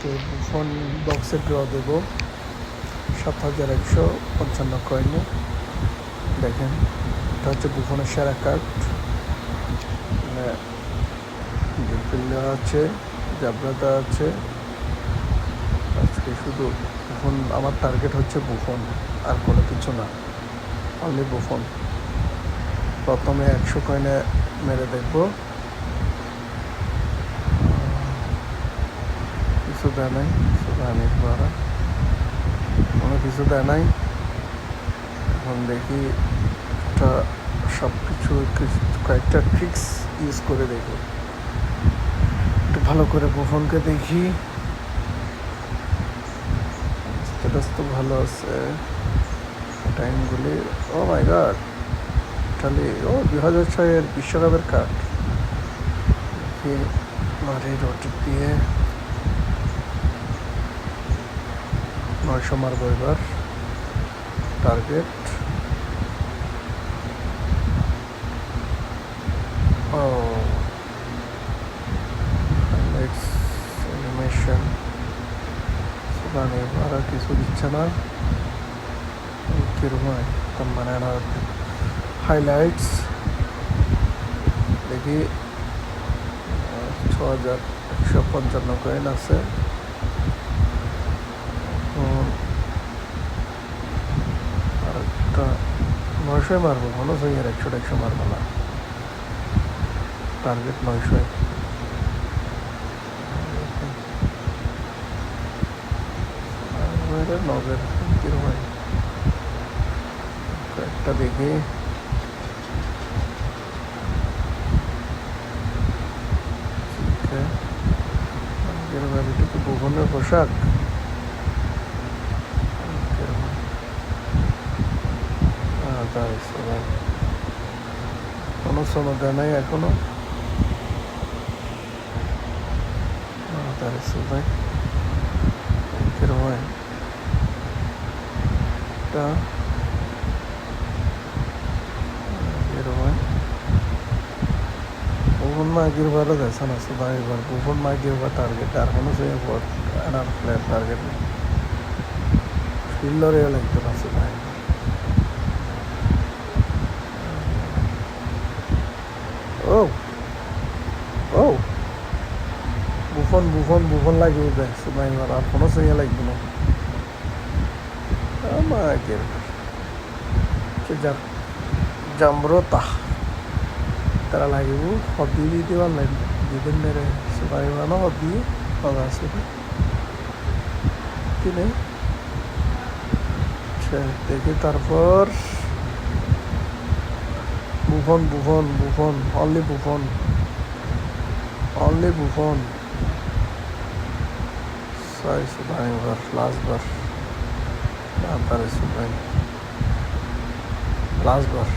আজকে বুফন বক্সের ড্র দেব 7,155 কয়েনে। দেখেন, এটা হচ্ছে বুফনের সেরা কার্ড। ডিফিল্ডা আছে, জাবরাদা আছে। আজকে শুধু বুফন, আমার টার্গেট হচ্ছে বুফন, আর কোনো কিছু না, অনলি বুফন। প্রথমে 100 কয়েনে মেরে দেখব, কিছু দেয় নাই, শুধু আমি দ্বারা কোনো কিছু দেয় নাই। এখন দেখি একটা সব কিছু কয়েকটা ট্রিক্স ইউজ করে দেখি, একটু ভালো করে বুফনকে দেখি। স্ট্যাটাস তো ভালো আছে, টাইমগুলি। ও মাই গড, ইটালি! ও 2006-এর বিশ্বকাপের কার্ড। দেখি মারি রোড দিয়ে 900 মারবো এবার। টার্গেট ও হাইলাইটস, অ্যানিমেশন, এবার আর কিছু দিচ্ছে না। কিরকম মানে না, হাইলাইটস দেখি 6,155 কয়েন আছে। আর একটা 900 মারবো, ভালো সই। আর 100 মারবো না, টার্গেট 900। নবের কিরকম একটা দেখি। এটা কি ভুবনের পোশাক? কোনো সোনো দেয় নাই এখনো। ভাই কিরকম এটা এরকম বুফন মাইকের বারও দেখছেন আছে ভাই। এবার বুফন মাইকের বা টার্গেট আর কোনো সে এনার প্লেয়ার টার্গেট নেই, ফিল্ডারে একজন আছে ভাই। ও ও বুফন বুফন বুফন লাগবে দেখছো ভাই। এবার আর কোনো সে লাগবে না মাইকের জাম্রতা তারা লাগিব। হবি দিতে পারলেন দিদিন মেরে সবাই বানো হবি বাবা আছে কিনে দেখি। তারপর Buffon Buffon Buffon, only Buffon, only Buffon. সাই সুবাই বার লাস্ট বার তারে সুবাই লাস্ট বার।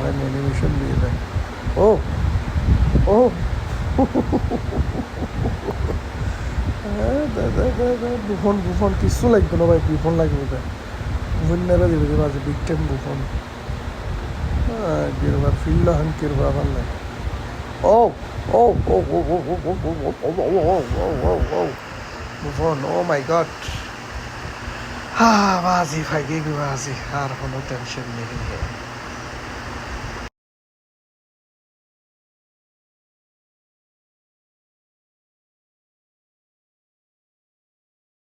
ভাই অ্যানিমেশন দিয়ে দেয়। ও ও বুফন বুফন কিছু লাগবে না ভাই, বুফন লাগবে ভাই। বুফন নেড়ে দিবে যে বাজে বিগ টাইম বুফন। গিরবার ফিল্ড হান কিরবা ভাল লাগে। ও ও ও ও ও ও ও বুফন, ও মাই গড। বাজি ভাই, বাজি, আর কোনো টেনশন নেই।